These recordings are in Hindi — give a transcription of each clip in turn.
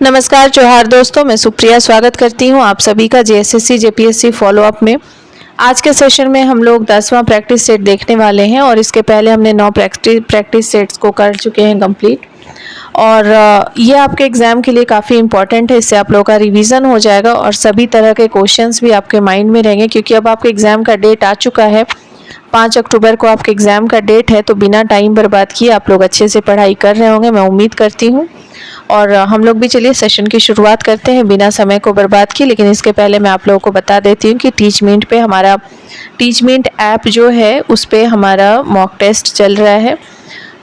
नमस्कार जोहार दोस्तों, मैं सुप्रिया स्वागत करती हूं आप सभी का जेएसएससी जेपीएससी फॉलोअप में। आज के सेशन में हम लोग 10वां प्रैक्टिस सेट देखने वाले हैं और इसके पहले हमने 9 प्रैक्टिस सेट्स को कर चुके हैं कंप्लीट। और ये आपके एग्ज़ाम के लिए काफ़ी इंपॉर्टेंट है। इससे आप लोगों का रिवीजन हो जाएगा और सभी तरह के क्वेश्चंस भी आपके माइंड में रहेंगे, क्योंकि अब आपके एग्ज़ाम का डेट आ चुका है। 5 अक्टूबर को आपके एग्ज़ाम का डेट है, तो बिना टाइम बर्बाद किए आप लोग अच्छे से पढ़ाई कर रहे होंगे, मैं उम्मीद करती हूँ। और हम लोग भी चलिए सेशन की शुरुआत करते हैं बिना समय को बर्बाद किए। लेकिन इसके पहले मैं आप लोगों को बता देती हूँ कि टीचमेंट पे हमारा टीचमेंट ऐप जो है उस पर हमारा मॉक टेस्ट चल रहा है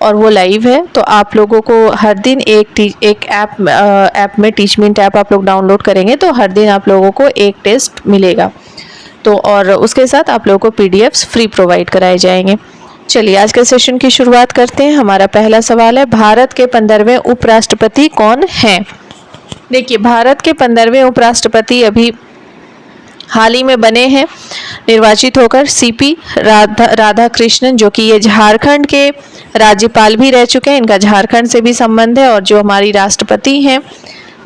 और वो लाइव है। तो आप लोगों को हर दिन एक ऐप में टीचमेंट ऐप आप लोग डाउनलोड करेंगे तो हर दिन आप लोगों को एक टेस्ट मिलेगा। तो और उसके साथ आप लोगों को पीडीएफ्स फ्री प्रोवाइड कराए जाएंगे। चलिए आज के सेशन की शुरुआत करते हैं। हमारा पहला सवाल है, भारत के 15वें उपराष्ट्रपति कौन हैं? देखिए, भारत के 15वें उपराष्ट्रपति अभी हाल ही में बने हैं निर्वाचित होकर, सीपी राधाकृष्णन, जो कि ये झारखंड के राज्यपाल भी रह चुके हैं। इनका झारखंड से भी संबंध है। और जो हमारी राष्ट्रपति हैं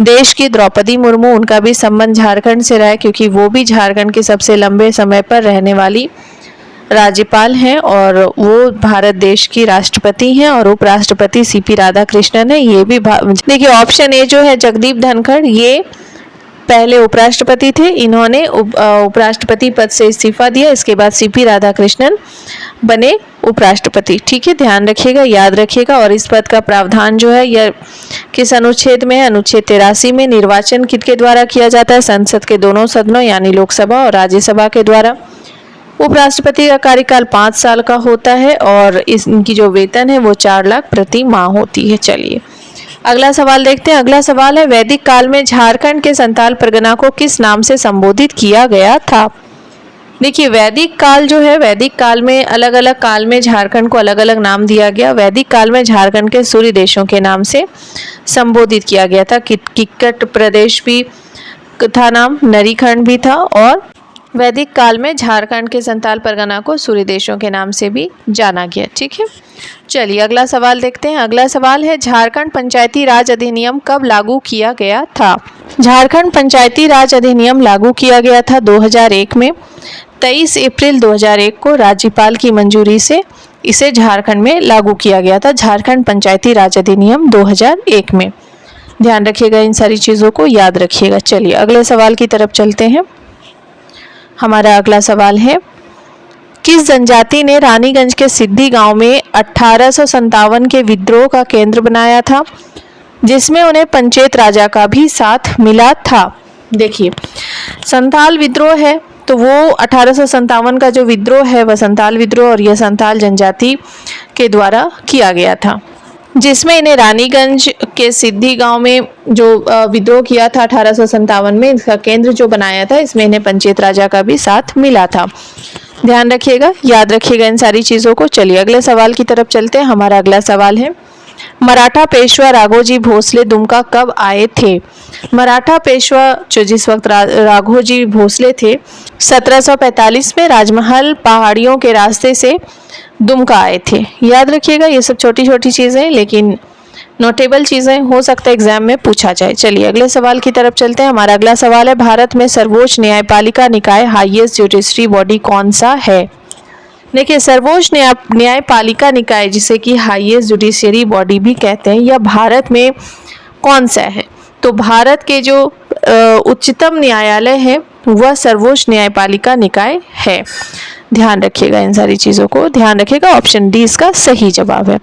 देश की, द्रौपदी मुर्मू, उनका भी संबंध झारखंड से रहा है, क्योंकि वो भी झारखंड की सबसे लंबे समय पर रहने वाली राज्यपाल हैं और वो भारत देश की राष्ट्रपति हैं। और उपराष्ट्रपति सीपी राधाकृष्णन है। ये भी देखिए, ऑप्शन ए जो है जगदीप धनखड़, ये पहले उपराष्ट्रपति थे। इन्होंने उपराष्ट्रपति पद से इस्तीफा दिया। इसके बाद सीपी राधाकृष्णन बने उपराष्ट्रपति। ठीक है, ध्यान रखिएगा, याद रखिएगा। और इस पद का प्रावधान जो है यह किस अनुच्छेद में है? अनुच्छेद 83 में। निर्वाचन किसके द्वारा किया जाता है? संसद के दोनों सदनों यानी लोकसभा और राज्यसभा के द्वारा। उपराष्ट्रपति का कार्यकाल 5 साल का होता है और इनकी जो वेतन है वो 4 लाख प्रति माह होती है। चलिए अगला सवाल देखते हैं। अगला सवाल है, वैदिक काल में झारखंड के संताल परगना को किस नाम से संबोधित किया गया था? देखिए, वैदिक काल जो है, वैदिक काल में अलग अलग काल में झारखंड को अलग अलग नाम दिया गया। वैदिक काल में झारखंड के सूर्य देशों के नाम से संबोधित किया गया था। किक्कट प्रदेश भी था नाम, नरीखंड भी था। और वैदिक काल में झारखंड के संताल परगना को सूर्य देशों के नाम से भी जाना गया। ठीक है, चलिए अगला सवाल देखते हैं। अगला सवाल है, झारखंड पंचायती राज अधिनियम कब लागू किया गया था? झारखंड पंचायती राज अधिनियम लागू किया गया था 2001 में। 23 अप्रैल 2001 को राज्यपाल की मंजूरी से इसे झारखंड में लागू किया गया था। झारखंड पंचायती राज अधिनियम 2001 में। ध्यान रखिएगा, इन सारी चीज़ों को याद रखिएगा। चलिए अगले सवाल की तरफ चलते हैं। हमारा अगला सवाल है, किस जनजाति ने रानीगंज के सिद्धि गांव में 1857 के विद्रोह का केंद्र बनाया था, जिसमें उन्हें पंचेत राजा का भी साथ मिला था? देखिए, संताल विद्रोह है तो वो 1857 का जो विद्रोह है वह संताल विद्रोह और यह संताल जनजाति के द्वारा किया गया था, जिसमें इन्हें रानीगंज के सिद्धि गांव में जो विद्रोह किया था 1857 में, इसका केंद्र जो बनाया था, इसमें इन्हें पंचेत राजा का भी साथ मिला था। ध्यान रखिएगा, याद रखिएगा इन सारी चीज़ों को। चलिए अगले सवाल की तरफ चलते हैं। हमारा अगला सवाल है, मराठा पेशवा राघोजी भोसले दुमका कब आए थे? मराठा पेशवा जो जिस वक्त राघोजी भोसले थे 1745 में राजमहल पहाड़ियों के रास्ते से दुमका आए थे। याद रखिएगा, ये सब छोटी छोटी चीज़ें लेकिन नोटेबल चीज़ें, हो सकता है एग्जाम में पूछा जाए। चलिए अगले सवाल की तरफ चलते हैं। हमारा अगला सवाल है, भारत में सर्वोच्च न्यायपालिका निकाय हाईएस्ट जुडिशरी बॉडी कौन सा है? देखिए, सर्वोच्च न्यायपालिका निकाय, जिसे कि हाईएस्ट जुडिशरी बॉडी भी कहते हैं, यह भारत में कौन सा है? तो भारत के जो उच्चतम न्यायालय है वह सर्वोच्च न्यायपालिका निकाय है। ध्यान रखिएगा, इन सारी चीज़ों को ध्यान रखिएगा। ऑप्शन डी इसका सही जवाब है।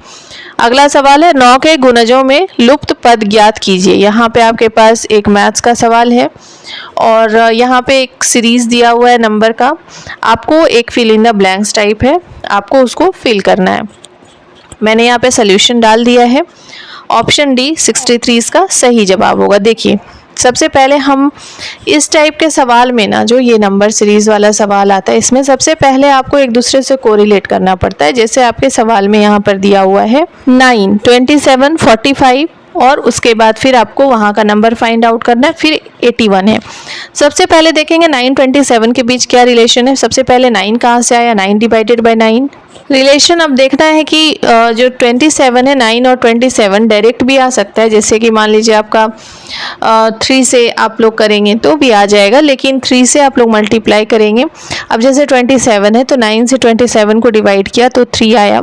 अगला सवाल है, 9 के गुणजों में लुप्त पद ज्ञात कीजिए। यहाँ पे आपके पास एक मैथ्स का सवाल है और यहाँ पे एक सीरीज दिया हुआ है नंबर का। आपको एक fill in the blanks type है, आपको उसको फिल करना है। मैंने यहाँ पे सोल्यूशन डाल दिया है। ऑप्शन डी 63 इसका सही जवाब होगा। देखिए, सबसे पहले हम इस टाइप के सवाल में ना, जो ये नंबर सीरीज वाला सवाल आता है, इसमें सबसे पहले आपको एक दूसरे से कोरिलेट करना पड़ता है। जैसे आपके सवाल में यहाँ पर दिया हुआ है 9, 27, 45 और उसके बाद फिर आपको वहाँ का नंबर फाइंड आउट करना है, फिर 81 है। सबसे पहले देखेंगे 927 के बीच क्या रिलेशन है। सबसे पहले 9 कहाँ से आया, 9 डिवाइडेड बाय 9। रिलेशन अब देखना है कि जो 27 है, 9 और 27 डायरेक्ट भी आ सकता है, जैसे कि मान लीजिए आपका 3 से आप लोग करेंगे तो भी आ जाएगा, लेकिन 3 से आप लोग मल्टीप्लाई करेंगे। अब जैसे 27 है तो 9 से 27 को डिवाइड किया तो 3 आया,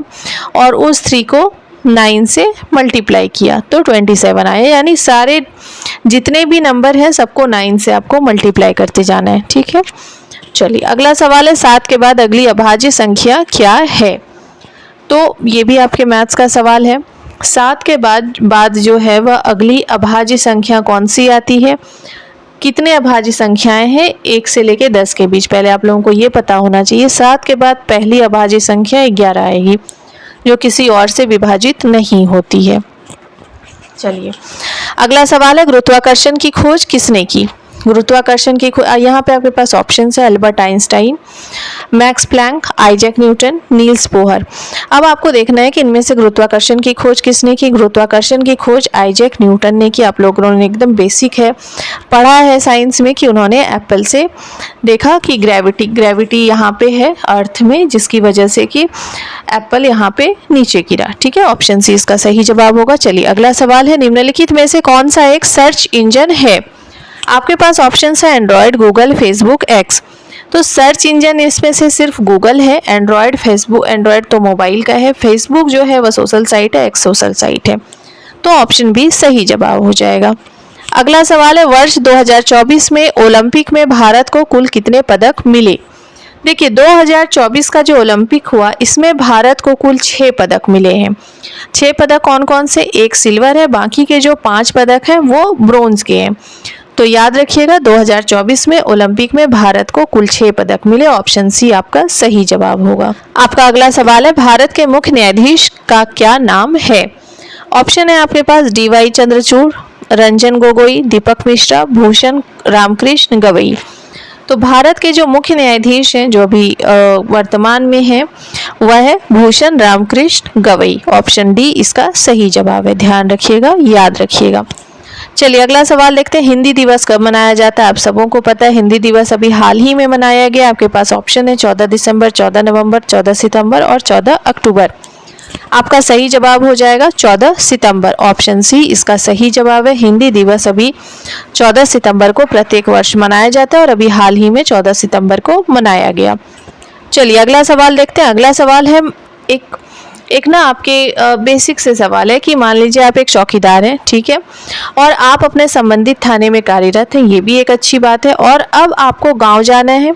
और उस 3 को 9 से मल्टीप्लाई किया तो 27 आया। यानी सारे जितने भी नंबर हैं सबको 9 से आपको मल्टीप्लाई करते जाना है, ठीक है। चलिए अगला सवाल है, 7 के बाद अगली अभाज्य संख्या क्या है। तो ये भी आपके मैथ्स का सवाल है। 7 के बाद जो है वह अगली अभाज्य संख्या कौन सी आती है। कितने अभाज्य संख्याएं हैं 1 से लेके 10 के बीच, पहले आप लोगों को ये पता होना चाहिए। 7 के बाद पहली अभाज्य संख्या 11 आएगी, जो किसी और से विभाजित नहीं होती है। चलिए अगला सवाल है, गुरुत्वाकर्षण की खोज किसने की। गुरुत्वाकर्षण की यहाँ पे आपके पास ऑप्शन है, Albert Einstein, Max Planck, Isaac Newton, Niels Bohr. अब आपको देखना है कि इनमें से गुरुत्वाकर्षण की खोज किसने की। गुरुत्वाकर्षण की खोज आइजैक न्यूटन ने की। आप लोगों ने एकदम बेसिक है पढ़ा है साइंस में कि उन्होंने एप्पल से देखा कि ग्रेविटी यहाँ पे है अर्थ में, जिसकी वजह से कि एप्पल यहाँ पे नीचे गिरा, ठीक है। ऑप्शन सी इसका सही जवाब होगा। चलिए अगला सवाल है, निम्नलिखित में से कौन सा एक सर्च इंजन है। आपके पास ऑप्शन है एंड्रॉयड, गूगल, फेसबुक, एक्स। तो सर्च इंजन इसमें से सिर्फ गूगल है, एंड्रॉयड, फेसबुक, एंड्रॉयड तो मोबाइल का है, फेसबुक जो है वह सोशल साइट है, एक्स सोशल साइट है। तो ऑप्शन बी सही जवाब हो जाएगा। अगला सवाल है, वर्ष 2024 में ओलंपिक में भारत को कुल कितने पदक मिले। देखिए 2024 का जो ओलंपिक हुआ इसमें भारत को कुल 6 पदक मिले हैं। 6 पदक कौन कौन से, एक सिल्वर है, बाकी के जो 5 पदक हैं वो ब्रोंज के हैं। तो याद रखिएगा 2024 में ओलंपिक में भारत को कुल 6 पदक मिले। ऑप्शन सी आपका सही जवाब होगा। आपका अगला सवाल है, भारत के मुख्य न्यायाधीश का क्या नाम है। ऑप्शन है आपके पास DY चंद्रचूड़, रंजन गोगोई, दीपक मिश्रा, भूषण रामकृष्ण गवई। तो भारत के जो मुख्य न्यायाधीश हैं जो अभी वर्तमान में हैं वह है भूषण रामकृष्ण गवई। ऑप्शन डी इसका सही जवाब है, ध्यान रखिएगा, याद रखिएगा। चलिए अगला सवाल देखते हैं, हिंदी दिवस कब मनाया जाता है। आप सबों को पता है हिंदी दिवस अभी हाल ही में मनाया गया। आपके पास ऑप्शन है 14 दिसंबर, 14 नवंबर, 14 सितंबर और 14 अक्टूबर। आपका सही जवाब हो जाएगा 14 सितंबर। ऑप्शन सी इसका सही जवाब है। हिंदी दिवस अभी 14 सितंबर को प्रत्येक वर्ष मनाया जाता है और अभी हाल ही में 14 सितंबर को मनाया गया। चलिए अगला सवाल देखते हैं। अगला सवाल है एक ना आपके बेसिक से सवाल है कि मान लीजिए आप एक चौकीदार हैं, ठीक है, और आप अपने संबंधित थाने में कार्यरत हैं, ये भी एक अच्छी बात है। और अब आपको गांव जाना है।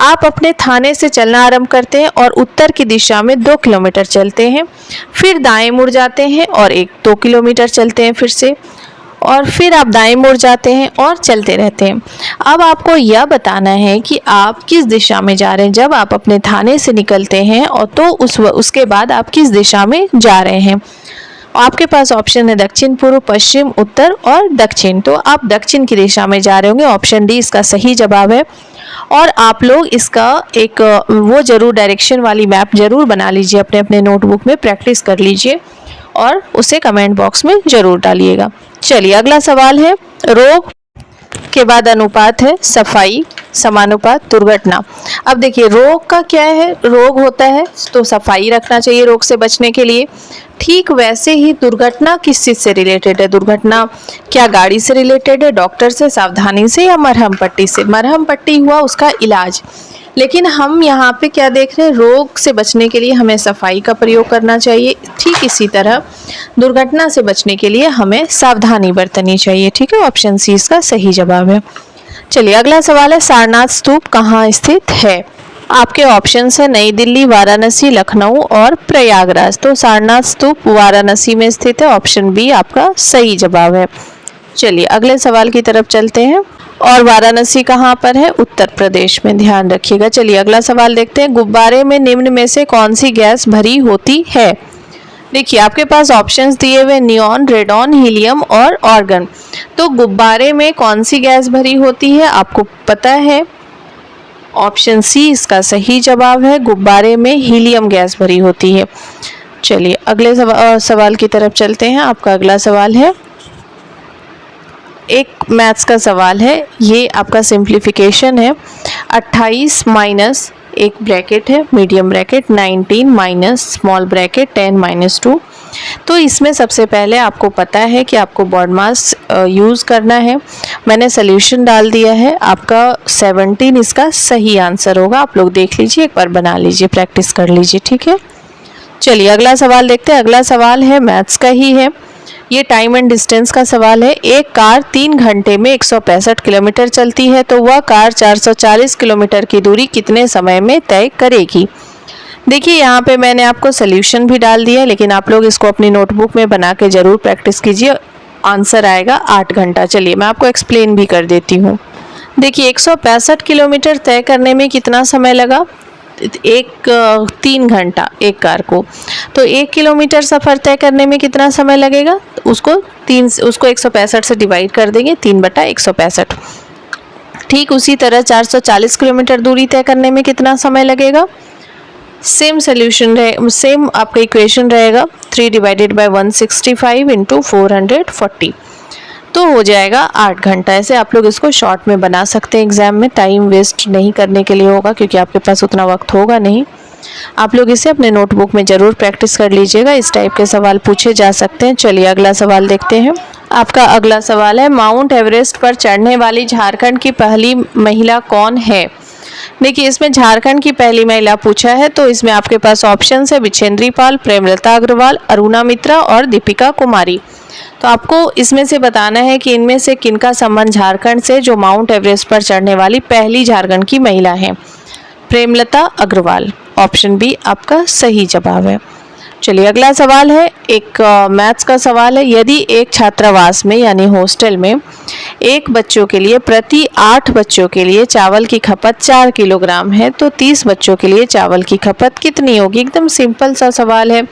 आप अपने थाने से चलना आरंभ करते हैं और उत्तर की दिशा में 2 किलोमीटर चलते हैं, फिर दाएं मुड़ जाते हैं और 2 किलोमीटर चलते हैं फिर से, और फिर आप दाएं मुड़ जाते हैं और चलते रहते हैं। अब आपको यह बताना है कि आप किस दिशा में जा रहे हैं। जब आप अपने थाने से निकलते हैं और तो उसके बाद आप किस दिशा में जा रहे हैं। आपके पास ऑप्शन है दक्षिण, पूर्व, पश्चिम, उत्तर और दक्षिण। तो आप दक्षिण की दिशा में जा रहे होंगे। ऑप्शन डी इसका सही जवाब है। और आप लोग इसका एक वो जरूर डायरेक्शन वाली मैप जरूर बना लीजिए, अपने अपने नोटबुक में प्रैक्टिस कर लीजिए और उसे कमेंट बॉक्स में जरूर डालिएगा। चलिए अगला सवाल है, रोग के बाद अनुपात है सफाई, समानुपात, दुर्घटना। अब देखिए रोग का क्या है, रोग होता है तो सफाई रखना चाहिए रोग से बचने के लिए। ठीक वैसे ही दुर्घटना किस चीज से रिलेटेड है। दुर्घटना क्या गाड़ी से रिलेटेड है, डॉक्टर से, सावधानी से, या मरहम पट्टी से। मरहम पट्टी हुआ उसका इलाज, लेकिन हम यहाँ पे क्या देख रहे हैं, रोग से बचने के लिए हमें सफाई का प्रयोग करना चाहिए। ठीक इसी तरह दुर्घटना से बचने के लिए हमें सावधानी बरतनी चाहिए, ठीक है। ऑप्शन सी इसका सही जवाब है। चलिए अगला सवाल है, सारनाथ स्तूप कहाँ स्थित है। आपके ऑप्शंस है नई दिल्ली, वाराणसी, लखनऊ और प्रयागराज। तो सारनाथ स्तूप वाराणसी में स्थित है। ऑप्शन बी आपका सही जवाब है। चलिए अगले सवाल की तरफ चलते हैं। और वाराणसी कहाँ पर है, उत्तर प्रदेश में, ध्यान रखिएगा। चलिए अगला सवाल देखते हैं, गुब्बारे में निम्न में से कौन सी गैस भरी होती है। देखिए आपके पास ऑप्शंस दिए हुए नियॉन, रेडॉन, हीलियम और ऑर्गन। तो गुब्बारे में कौन सी गैस भरी होती है आपको पता है। ऑप्शन सी इसका सही जवाब है, गुब्बारे में हीलियम गैस भरी होती है। चलिए अगले सवाल की तरफ चलते हैं। आपका अगला सवाल है, एक मैथ्स का सवाल है, ये आपका सिंप्लीफिकेशन है। 28 माइनस एक ब्रैकेट है medium bracket, 19 minus small bracket 10 minus 2। तो इसमें सबसे पहले आपको पता है कि आपको बॉड मास यूज़ करना है। मैंने सोल्यूशन डाल दिया है, आपका 17 इसका सही आंसर होगा। आप लोग देख लीजिए, एक बार बना लीजिए, प्रैक्टिस कर लीजिए, ठीक है। चलिए अगला सवाल देखते हैं। अगला सवाल है मैथ्स का ही है, ये टाइम एंड डिस्टेंस का सवाल है। एक कार 3 घंटे में 165 किलोमीटर चलती है, तो वह कार 440 किलोमीटर की दूरी कितने समय में तय करेगी। देखिए यहाँ पे मैंने आपको सोल्यूशन भी डाल दिया, लेकिन आप लोग इसको अपनी नोटबुक में बना के ज़रूर प्रैक्टिस कीजिए। आंसर आएगा 8 घंटा। चलिए मैं आपको एक्सप्लेन भी कर देती हूँ। देखिए 165 किलोमीटर तय करने में कितना समय लगा, 3 घंटा एक कार को। तो 1 किलोमीटर सफ़र तय करने में कितना समय लगेगा, उसको 165 से डिवाइड कर देंगे, 3/165। ठीक उसी तरह 440 किलोमीटर दूरी तय करने में कितना समय लगेगा, सेम सोल्यूशन रहे, सेम आपका इक्वेशन रहेगा, 3 डिवाइडेड बाय 165 इंटू 440, तो हो जाएगा 8 घंटा। ऐसे आप लोग इसको शॉर्ट में बना सकते हैं, एग्जाम में टाइम वेस्ट नहीं करने के लिए होगा, क्योंकि आपके पास उतना वक्त होगा नहीं। आप लोग इसे अपने नोटबुक में ज़रूर प्रैक्टिस कर लीजिएगा, इस टाइप के सवाल पूछे जा सकते हैं। चलिए अगला सवाल देखते हैं। आपका अगला सवाल है, माउंट एवरेस्ट पर चढ़ने वाली झारखंड की पहली महिला कौन है। देखिए इसमें झारखंड की पहली महिला पूछा है, तो इसमें आपके पास ऑप्शन है विछेंद्री पाल, प्रेमलता अग्रवाल, अरुणा मित्रा और दीपिका कुमारी। तो आपको इसमें से बताना है कि इनमें से किनका संबंध झारखंड से, जो माउंट एवरेस्ट पर चढ़ने वाली पहली झारखंड की महिला है। प्रेमलता अग्रवाल, ऑप्शन बी आपका सही जवाब है। चलिए अगला सवाल है, एक मैथ्स का सवाल है। यदि एक छात्रावास में यानी हॉस्टल में एक बच्चों के लिए प्रति 8 बच्चों के लिए चावल की खपत 4 किलोग्राम है, तो 30 बच्चों के लिए चावल की खपत कितनी होगी। एकदम सिंपल सा सवाल है,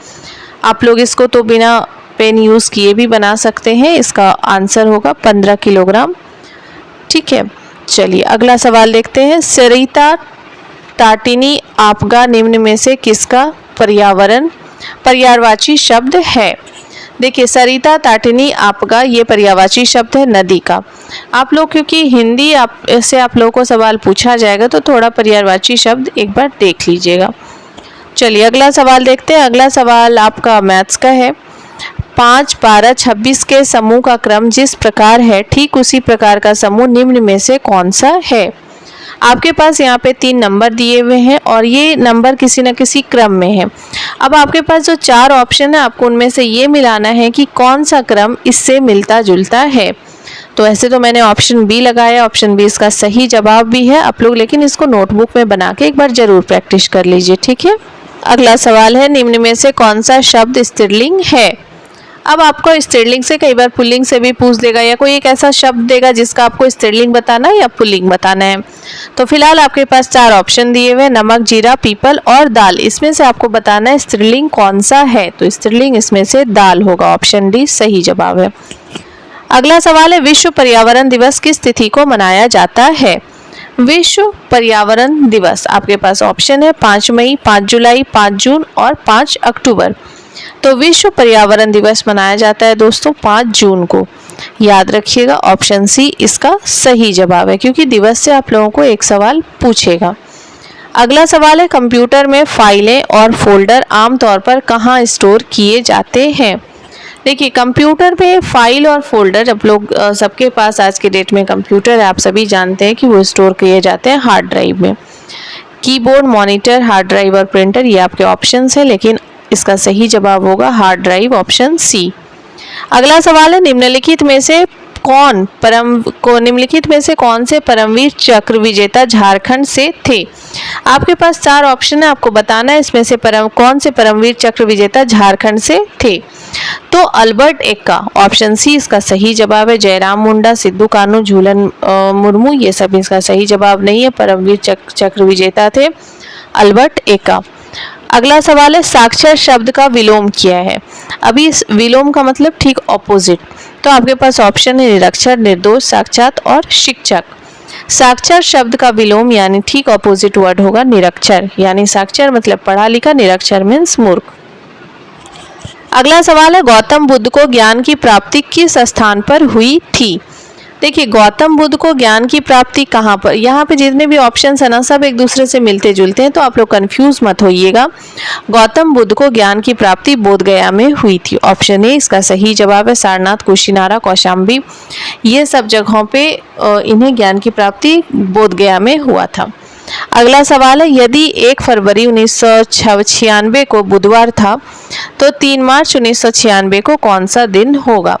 आप लोग इसको तो बिना पेन यूज़ किए भी बना सकते हैं। इसका आंसर होगा 15 किलोग्राम, ठीक है। चलिए अगला सवाल देखते हैं। सरिता टाटिनी आपगा निम्न में से किसका पर्यायवाची शब्द है। देखिए सरिता टाटिनी आपगा ये पर्यायवाची शब्द है नदी का। आप लोग क्योंकि हिंदी से आप लोगों को सवाल पूछा जाएगा, तो थोड़ा पर्यायवाची शब्द एक बार देख लीजिएगा। चलिए अगला सवाल देखते हैं। अगला सवाल आपका मैथ्स का है। 5, 12, 26 के समूह का क्रम जिस प्रकार है, ठीक उसी प्रकार का समूह निम्न में से कौन सा है। आपके पास यहाँ पे 3 नंबर दिए हुए हैं और ये नंबर किसी न किसी क्रम में है। अब आपके पास जो 4 ऑप्शन है, आपको उनमें से ये मिलाना है कि कौन सा क्रम इससे मिलता जुलता है। तो ऐसे तो मैंने ऑप्शन बी लगाया, ऑप्शन बी इसका सही जवाब भी है। आप लोग लेकिन इसको नोटबुक में बना के एक बार जरूर प्रैक्टिस कर लीजिए, ठीक है। अगला सवाल है, निम्न में से कौन सा शब्द स्त्रीलिंग है। अब आपको स्त्रीलिंग से कई बार पुल्लिंग से भी पूछ देगा, या कोई एक ऐसा शब्द देगा जिसका आपको स्त्रीलिंग बताना है या पुल्लिंग बताना है। तो फिलहाल आपके पास 4 ऑप्शन दिए हुए, नमक, जीरा, पीपल और दाल। इसमें से आपको बताना है स्त्रीलिंग कौन सा है, तो स्त्रीलिंग इसमें से दाल होगा, ऑप्शन डी सही जवाब है। अगला सवाल है, विश्व पर्यावरण दिवस किस तिथि को मनाया जाता है। विश्व पर्यावरण दिवस आपके पास ऑप्शन है 5 मई, 5 जुलाई, 5 जून और 5 अक्टूबर। तो विश्व पर्यावरण दिवस मनाया जाता है दोस्तों 5 जून को। याद रखिएगा, ऑप्शन सी इसका सही जवाब है, क्योंकि दिवस से आप लोगों को एक सवाल पूछेगा। अगला सवाल है, कंप्यूटर में फाइलें और फोल्डर आमतौर पर कहाँ स्टोर किए जाते हैं। देखिए कंप्यूटर में फाइल और फोल्डर, आप लोग सबके पास आज के डेट में कंप्यूटर है, आप सभी जानते हैं कि वो स्टोर किए जाते हैं हार्ड ड्राइव में। कीबोर्ड, मॉनिटर, हार्ड ड्राइव और प्रिंटर ये आपके ऑप्शंस हैं, लेकिन इसका सही जवाब होगा हार्ड ड्राइव, ऑप्शन सी। अगला सवाल है, निम्नलिखित में से कौन से परमवीर चक्र विजेता झारखंड से थे। आपके पास 4 ऑप्शन है, आपको बताना है इसमें से कौन से परमवीर चक्र विजेता झारखंड से थे। तो अल्बर्ट एक्का, ऑप्शन सी इसका सही जवाब है। जयराम मुंडा, सिद्धू कान्हू, झूलन मुर्मू ये सब इसका सही जवाब नहीं है, परमवीर चक्र विजेता थे अल्बर्ट एक्का। अगला सवाल है, साक्षर शब्द का विलोम किया है। अभी इस विलोम का मतलब ठीक ऑपोजिट। तो आपके पास ऑप्शन है निरक्षर, निर्दोष, साक्षात और शिक्षक। साक्षर शब्द का विलोम यानी ठीक ऑपोजिट वर्ड होगा निरक्षर, यानी साक्षर मतलब पढ़ा लिखा, निरक्षर मीन्स मूर्ख। अगला सवाल है, गौतम बुद्ध को ज्ञान की प्राप्ति किस स्थान पर हुई थी। देखिए गौतम बुद्ध को ज्ञान की प्राप्ति कहाँ पर, यहाँ पे जितने भी ऑप्शन है ना सब एक दूसरे से मिलते जुलते हैं, तो आप लोग कंफ्यूज मत होइएगा। गौतम बुद्ध को ज्ञान की प्राप्ति बोधगया में हुई थी। ऑप्शन ए इसका सही जवाब है। सारनाथ, कुशीनारा, कौशाम्बी, ये सब जगहों पे इन्हें ज्ञान की प्राप्ति बोधगया में हुआ था। अगला सवाल है, यदि 1 फरवरी 1996 को बुधवार था तो 3 मार्च 1996 को कौन सा दिन होगा।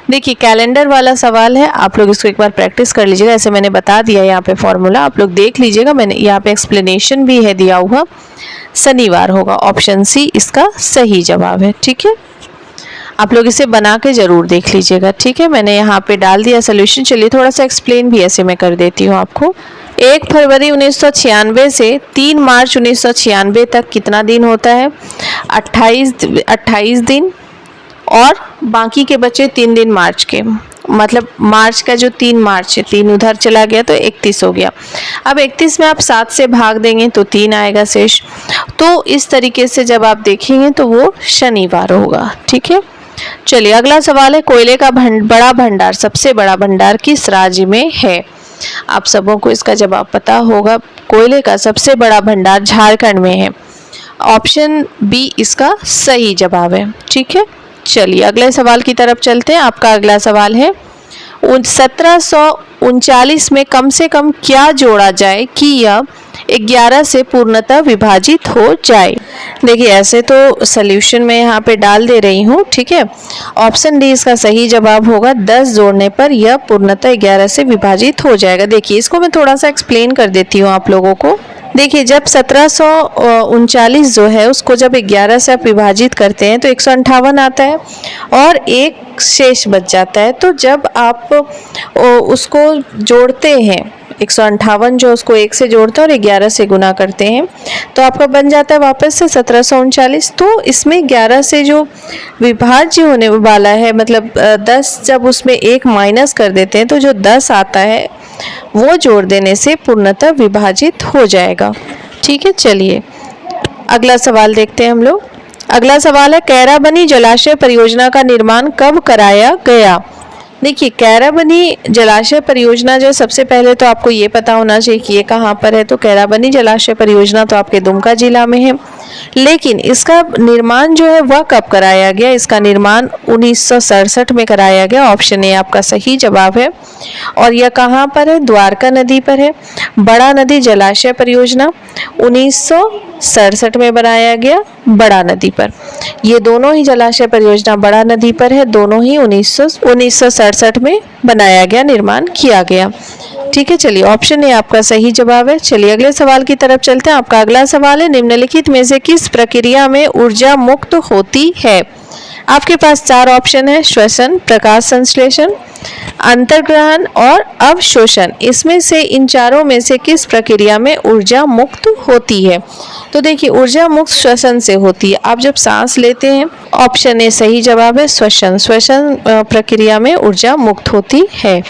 देखिए कैलेंडर वाला सवाल है, आप लोग इसको एक बार प्रैक्टिस कर लीजिएगा। ऐसे मैंने बता दिया यहाँ पे फॉर्मूला, आप लोग देख लीजिएगा, मैंने यहाँ पे एक्सप्लेनेशन भी है दिया हुआ। शनिवार होगा। ऑप्शन सी इसका सही जवाब है। ठीक है, आप लोग इसे बना के जरूर देख लीजिएगा। ठीक है, मैंने यहाँ पे डाल दिया सोल्यूशन। चलिए थोड़ा सा एक्सप्लेन भी ऐसे मैं कर देती हूँ आपको। 1 फरवरी 1996 से 3 मार्च 1996 तक कितना दिन होता है? 28 दिन, और बाकी के बचे 3 दिन मार्च के, मतलब मार्च का जो 3 मार्च है, 3 उधर चला गया तो 31 हो गया। अब 31 में आप 7 से भाग देंगे तो 3 आएगा शेष। तो इस तरीके से जब आप देखेंगे तो वो शनिवार होगा। ठीक है, चलिए अगला सवाल है, कोयले का बड़ा भंडार, सबसे बड़ा भंडार किस राज्य में है? आप सबों को इसका जवाब पता होगा। कोयले का सबसे बड़ा भंडार झारखंड में है। ऑप्शन बी इसका सही जवाब है। ठीक है, चलिए अगले सवाल की तरफ चलते हैं। आपका अगला सवाल है, 1739 में कम से कम क्या जोड़ा जाए कि यह 11 से पूर्णतः विभाजित हो जाए? देखिए ऐसे तो सॉल्यूशन में यहाँ पे डाल दे रही हूँ। ठीक है, ऑप्शन डी इसका सही जवाब होगा। 10 जोड़ने पर यह पूर्णतः 11 से विभाजित हो जाएगा। देखिए इसको मैं थोड़ा सा एक्सप्लेन कर देती हूँ आप लोगों को। देखिए जब 1739 जो है उसको जब 11 से आप विभाजित करते हैं तो 158 आता है और एक शेष बच जाता है। तो जब आप उसको जोड़ते हैं 158 जो उसको 1 से जोड़ते हैं और 11 से गुना करते हैं तो आपका बन जाता है वापस से 1739। तो इसमें 11 से जो विभाज्य होने वाला है, मतलब 10 जब उसमें 1 माइनस कर देते हैं तो जो 10 आता है वो जोड़ देने से पूर्णतः विभाजित हो जाएगा। ठीक है, चलिए अगला सवाल देखते हैं हम लोग। अगला सवाल है, कैराबनी जलाशय परियोजना का निर्माण कब कराया गया? देखिए कैराबनी जलाशय परियोजना जो, सबसे पहले तो आपको ये पता होना चाहिए कि ये कहाँ पर है। तो कैराबनी जलाशय परियोजना तो आपके दुमका जिला में है, लेकिन इसका निर्माण जो है वह कब कराया गया? इसका निर्माण 1967 में कराया गया। ऑप्शन ए आपका सही जवाब है। और यह कहाँ पर है? द्वारका नदी पर है। बड़ा नदी जलाशय परियोजना 1967 में बनाया गया, बड़ा नदी पर। ये दोनों ही जलाशय परियोजना बड़ा नदी पर है, दोनों ही 1967 में बनाया गया, निर्माण किया गया। ठीक है, चलिए ऑप्शन ए आपका सही जवाब है। चलिए अगले सवाल की तरफ चलते हैं। आपका अगला सवाल है, निम्नलिखित में से किस प्रक्रिया में ऊर्जा मुक्त होती है? आपके पास 4 ऑप्शन है, श्वसन, प्रकाश संश्लेषण, अंतर्ग्रहण और अवशोषण। इसमें से इन चारों में से किस प्रक्रिया में ऊर्जा मुक्त होती है? तो देखिए ऊर्जा मुक्त श्वसन से होती है। आप जब सांस लेते हैं, ऑप्शन ए सही जवाब है, श्वसन प्रक्रिया में ऊर्जा मुक्त होती है।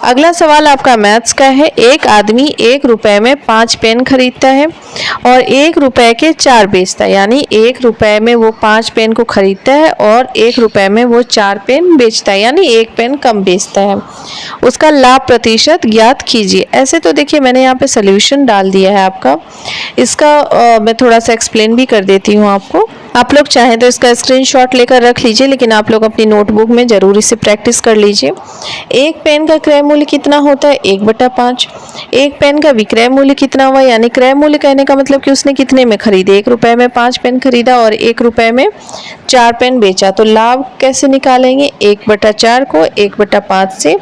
अगला सवाल आपका मैथ्स का है, एक आदमी 1 रुपए में 5 पेन खरीदता है और 1 रुपए के 4 बेचता है, यानी 1 रुपए में वो 5 पेन को खरीदता है और 1 रुपए में वो 4 पेन बेचता है, यानी 1 पेन कम बेचता है। उसका लाभ प्रतिशत ज्ञात कीजिए। ऐसे तो देखिए मैंने यहाँ पे सोल्यूशन डाल दिया है आपका, इसका मैं थोड़ा सा एक्सप्लेन भी कर देती हूँ आपको। आप लोग चाहें तो इसका स्क्रीनशॉट लेकर रख लीजिए, लेकिन आप लोग अपनी नोटबुक में जरूर इसे प्रैक्टिस कर लीजिए। एक पेन का क्रय मूल्य कितना होता है? 1/5। एक पेन का विक्रय मूल्य कितना हुआ? यानी क्रय मूल्य कहने का मतलब कि उसने कितने में खरीदे? 1 रुपए में 5 पेन खरीदा और 1 रुपए में 4 पेन बेचा। तो लाभ कैसे निकालेंगे? 1/4 को 1/5 से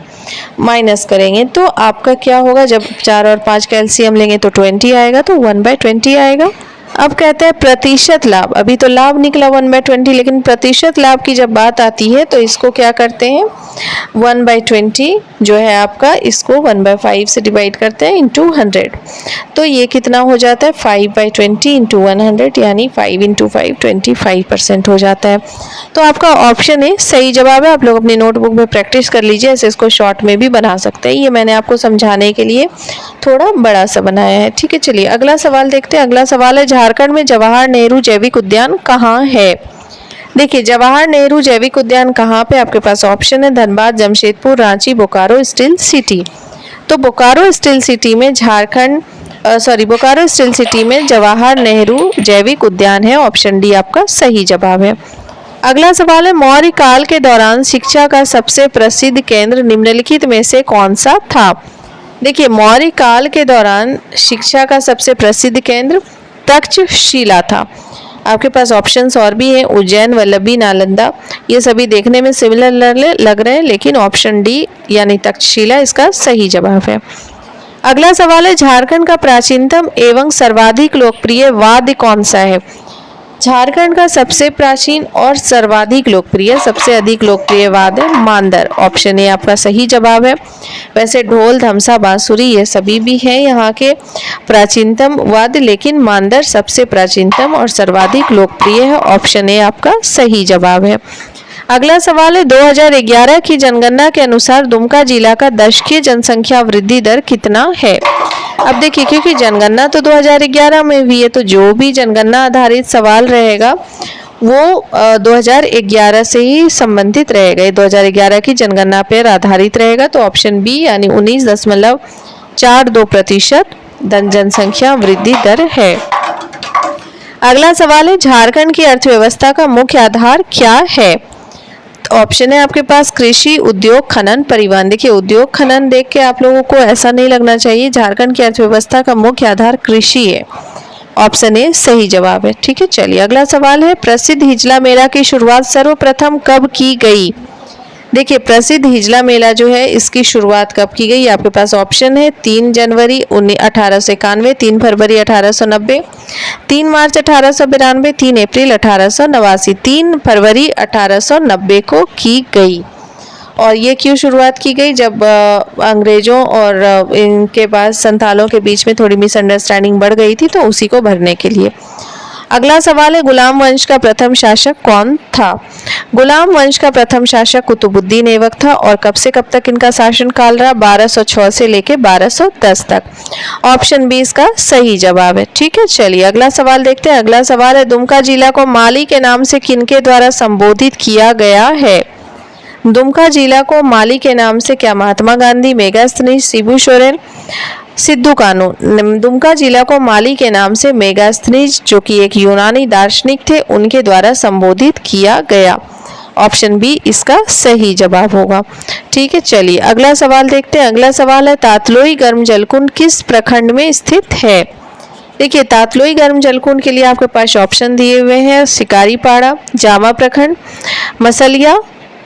माइनस करेंगे तो आपका क्या होगा? जब 4 और 5 का एलसीएम लेंगे तो 20 आएगा, तो 1/20 आएगा। अब कहते हैं प्रतिशत लाभ। अभी तो लाभ निकला 1/20, लेकिन प्रतिशत लाभ की जब बात आती है तो इसको क्या करते हैं? 1/20 जो है आपका, इसको 1/5 से डिवाइड करते हैं इंटू 100। तो ये कितना हो जाता है? 5/20 इंटू 100, यानी 5 इंटू 5 25% हो जाता है। तो आपका ऑप्शन है सही जवाब है। आप लोग अपनी नोटबुक में प्रैक्टिस कर लीजिए, ऐसे इसको शॉर्ट में भी बना सकते हैं। ये मैंने आपको समझाने के लिए थोड़ा बड़ा सा बनाया है। ठीक है, चलिए अगला सवाल देखते हैं। अगला सवाल है, झारखंड में जवाहर नेहरू जैविक उद्यान कहाँ है? देखिए जवाहर नेहरू जैविक उद्यान कहाँ पे, आपके पास ऑप्शन है धनबाद, जमशेदपुर, रांची, बोकारो स्टील सिटी। तो बोकारो स्टील सिटी में बोकारो स्टील सिटी में जवाहर नेहरू जैविक उद्यान है। ऑप्शन डी आपका सही जवाब है। अगला सवाल है मौर्य काल के दौरान शिक्षा का सबसे प्रसिद्ध केंद्र निम्नलिखित में से कौन सा था। देखिए मौर्य काल के दौरान शिक्षा का सबसे प्रसिद्ध केंद्र तक्षशिला था। आपके पास ऑप्शंस और भी हैं, उज्जैन, वल्लभी, नालंदा। ये सभी देखने में सिमिलर लग रहे हैं, लेकिन ऑप्शन डी यानी तक्षशिला इसका सही जवाब है। अगला सवाल है झारखंड का प्राचीनतम एवं सर्वाधिक लोकप्रिय वाद्य कौन सा है। झारखंड का सबसे प्राचीन और सर्वाधिक लोकप्रिय, सबसे अधिक लोकप्रिय वाद्य मांदर। ऑप्शन ए आपका सही जवाब है। वैसे ढोल, धमसा, बांसुरी ये सभी भी हैं यहाँ के प्राचीनतम वाद्य, लेकिन मांदर सबसे प्राचीनतम और सर्वाधिक लोकप्रिय है। ऑप्शन ए आपका सही जवाब है। अगला सवाल है 2011 की जनगणना के अनुसार दुमका जिला का दशकीय जनसंख्या वृद्धि दर कितना है। अब देखिए क्योंकि जनगणना तो 2011 में हुई है, तो जो भी जनगणना आधारित सवाल रहेगा वो 2011 से ही संबंधित रहेगा, 2011 की जनगणना पर आधारित रहेगा। तो ऑप्शन बी यानी 19.42% जनसंख्या वृद्धि दर है। अगला सवाल है झारखंड की अर्थव्यवस्था का मुख्य आधार क्या है। ऑप्शन है आपके पास कृषि, उद्योग, खनन, परिवहन। देखिए उद्योग खनन देख के आप लोगों को ऐसा नहीं लगना चाहिए, झारखंड की अर्थव्यवस्था का मुख्य आधार कृषि है। ऑप्शन ए सही जवाब है। ठीक है, चलिए अगला सवाल है प्रसिद्ध हिजला मेला की शुरुआत सर्वप्रथम कब की गई। देखिए प्रसिद्ध हिजला मेला जो है इसकी शुरुआत कब की गई, आपके पास ऑप्शन है 3 जनवरी 1891, 3 फरवरी 1890, 3 मार्च 1892, 3 अप्रैल 1889। 3 फरवरी 1890 को की गई। और ये क्यों शुरुआत की गई, जब अंग्रेजों और इनके पास संथालों के बीच में थोड़ी मिसअंडरस्टैंडिंग बढ़ गई थी, तो उसी को भरने के लिए। अगला सवाल है गुलाम वंश का प्रथम शासक कौन था। गुलाम वंश का प्रथम शासक कुतुबुद्दीन ऐबक था। और कब से कब तक इनका शासन काल रहा, 1206 से लेके 1210 तक। ऑप्शन बी इसका सही जवाब है। ठीक है, चलिए अगला सवाल देखते हैं। अगला सवाल है दुमका जिला को माली के नाम से किनके द्वारा संबोधित किया गया है। दुमका जिला को माली के नाम से क्या महात्मा गांधी, मेगास्थनीज, शिबू सोरेन, सिद्धू कानू। दुमका जिला को माली के नाम से मेगास्थनीज जो कि एक यूनानी दार्शनिक थे उनके द्वारा संबोधित किया गया। ऑप्शन बी इसका सही जवाब होगा। ठीक है, चलिए अगला सवाल देखते हैं। अगला सवाल है तातलोई गर्म जलकुंड किस प्रखंड में स्थित है। देखिए तातलोई गर्म जलकुंड के लिए आपके पास ऑप्शन दिए हुए हैं शिकारीपाड़ा, जामा प्रखंड, मसलिया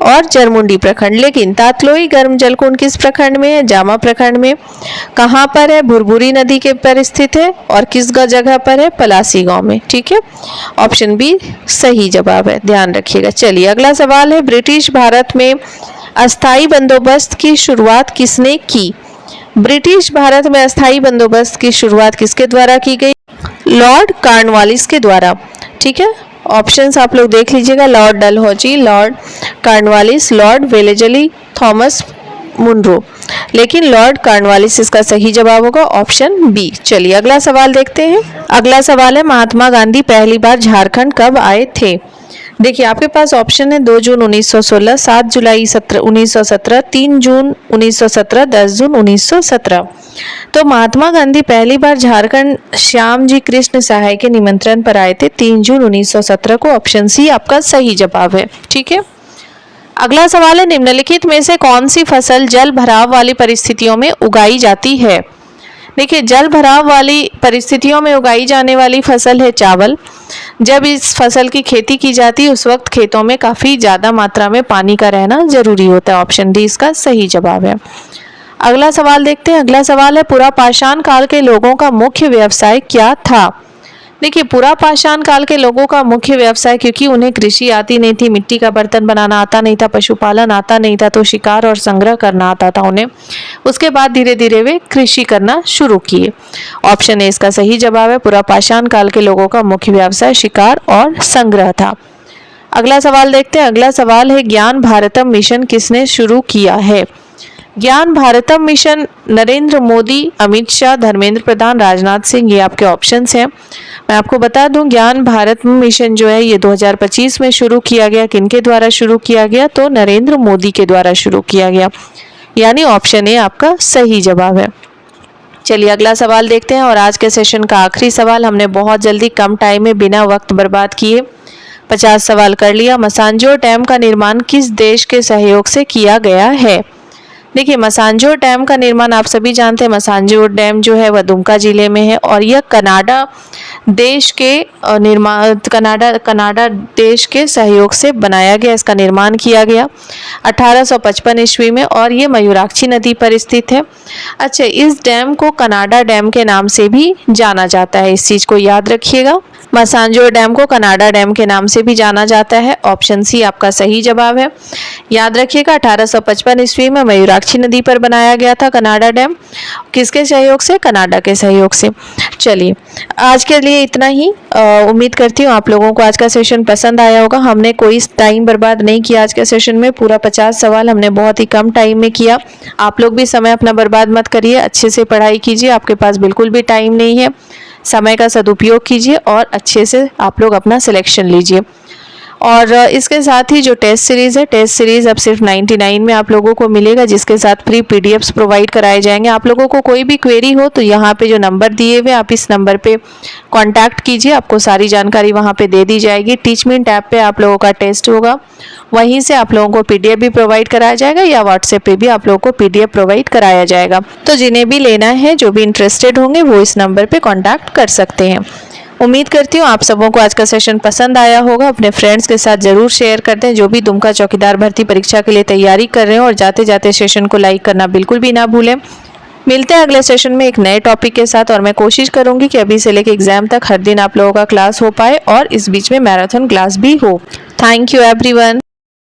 और जरमुंडी प्रखंड। लेकिन तातलोई गर्म जलकुंड किस प्रखंड में है, जामा प्रखंड में। कहाँ पर है, भुरभुरी नदी के पर स्थित है। और किस जगह पर है, पलासी गांव में। ठीक है, ऑप्शन बी सही जवाब है, ध्यान रखिएगा। चलिए अगला सवाल है ब्रिटिश भारत में अस्थाई बंदोबस्त की शुरुआत किसने की। ब्रिटिश भारत में अस्थाई बंदोबस्त की शुरुआत किसके द्वारा की गई, लॉर्ड कॉर्नवालिस के द्वारा। ठीक है, ऑप्शंस आप लोग देख लीजिएगा, Lord Dalhousie, Lord Cornwallis, Lord Wellesley, Thomas Munro. लेकिन लॉर्ड कॉर्नवालिस इसका सही जवाब होगा, ऑप्शन बी। चलिए अगला सवाल देखते हैं। अगला सवाल है महात्मा गांधी पहली बार झारखंड कब आए थे। देखिए आपके पास ऑप्शन है 2 जून 1916, 7 जुलाई 1917, 3 जून 1917, 10 जून 1917। तो महात्मा गांधी पहली बार झारखंड श्याम जी कृष्ण सहाय के निमंत्रण पर आए थे 3 जून 1917 को। ऑप्शन सी आपका सही जवाब है। ठीक है, अगला सवाल है निम्नलिखित में से कौन सी फसल जल भराव वाली परिस्थितियों में उगाई जाती है। देखिए जल भराव वाली परिस्थितियों में उगाई जाने वाली फसल है चावल। जब इस फसल की खेती की जाती है उस वक्त खेतों में काफ़ी ज़्यादा मात्रा में पानी का रहना जरूरी होता है। ऑप्शन डी इसका सही जवाब है। अगला सवाल देखते हैं। अगला सवाल है पुरापाषाण काल के लोगों का मुख्य व्यवसाय क्या था। देखिए पुरापाषाण काल के लोगों का मुख्य व्यवसाय, क्योंकि उन्हें कृषि आती नहीं थी, मिट्टी का बर्तन बनाना आता नहीं था, पशुपालन आता नहीं था, तो शिकार और संग्रह करना आता था उन्हें। उसके बाद धीरे धीरे वे कृषि करना शुरू किए। ऑप्शन ए इसका सही जवाब है। पुरापाषाण काल के लोगों का मुख्य व्यवसाय शिकार और संग्रह था। अगला सवाल देखते हैं। अगला सवाल है ज्ञान भारतम मिशन किसने शुरू किया है। ज्ञान भारतम मिशन नरेंद्र मोदी, अमित शाह, धर्मेंद्र प्रधान, राजनाथ सिंह, ये आपके ऑप्शंस हैं। मैं आपको बता दूं ज्ञान भारत मिशन जो है ये 2025 में शुरू किया गया। किनके द्वारा शुरू किया गया? तो नरेंद्र मोदी के द्वारा शुरू किया गया, यानी ऑप्शन ए आपका सही जवाब है। चलिए अगला सवाल देखते हैं और आज के सेशन का आखिरी सवाल। हमने बहुत जल्दी कम टाइम में बिना वक्त बर्बाद किए 50 सवाल कर लिया। मसांजोर डैम का निर्माण किस देश के सहयोग से किया गया है? देखिए मसांजोर डैम का निर्माण आप सभी जानते हैं, मसांजोर डैम जो है वह दुमका जिले में है और यह कनाडा देश के कनाडा देश के सहयोग से बनाया गया, इसका निर्माण किया गया 1855 ईस्वी में और ये मयूराक्षी नदी पर स्थित है। अच्छा, इस डैम को कनाडा डैम के नाम से भी जाना जाता है, इस चीज़ को याद रखिएगा। मसांजोर डैम को कनाडा डैम के नाम से भी जाना जाता है। ऑप्शन सी आपका सही जवाब है। याद रखिएगा 1855 ईस्वी में मयूराक्षी नदी पर बनाया गया था कनाडा डैम। किसके सहयोग से? कनाडा के सहयोग से। चलिए आज के लिए इतना ही। उम्मीद करती हूँ आप लोगों को आज का सेशन पसंद आया होगा। हमने कोई टाइम बर्बाद नहीं किया आज के सेशन में, पूरा 50 सवाल हमने बहुत ही कम टाइम में किया। आप लोग भी समय अपना बर्बाद मत करिए, अच्छे से पढ़ाई कीजिए। आपके पास बिल्कुल भी टाइम नहीं है, समय का सदुपयोग कीजिए और अच्छे से आप लोग अपना सिलेक्शन लीजिए। और इसके साथ ही जो टेस्ट सीरीज़ है, टेस्ट सीरीज़ अब सिर्फ 99 में आप लोगों को मिलेगा, जिसके साथ फ्री पीडीएफ्स प्रोवाइड कराए जाएंगे। आप लोगों को कोई भी क्वेरी हो तो यहाँ पे जो नंबर दिए हुए आप इस नंबर पे कांटेक्ट कीजिए, आपको सारी जानकारी वहाँ पे दे दी जाएगी। टीचमिंट ऐप पे आप लोगों का टेस्ट होगा, वहीं से आप लोगों को पीडीएफ भी प्रोवाइड कराया जाएगा या व्हाट्सएप पे भी आप लोगों को पीडीएफ प्रोवाइड कराया जाएगा। तो जिन्हें भी लेना है, जो भी इंटरेस्टेड होंगे वो इस नंबर पे कॉन्टैक्ट कर सकते हैं। उम्मीद करती हूँ आप सबों को आज का सेशन पसंद आया होगा। अपने फ्रेंड्स के साथ ज़रूर शेयर कर दें जो भी दुमका चौकीदार भर्ती परीक्षा के लिए तैयारी कर रहे हैं, और जाते जाते सेशन को लाइक करना बिल्कुल भी ना भूलें। मिलते हैं अगले सेशन में एक नए टॉपिक के साथ, और मैं कोशिश करूंगी कि अभी से लेकर एग्जाम तक हर दिन आप लोगों का क्लास हो पाए और इस बीच में मैराथन क्लास भी हो। Thank you everyone.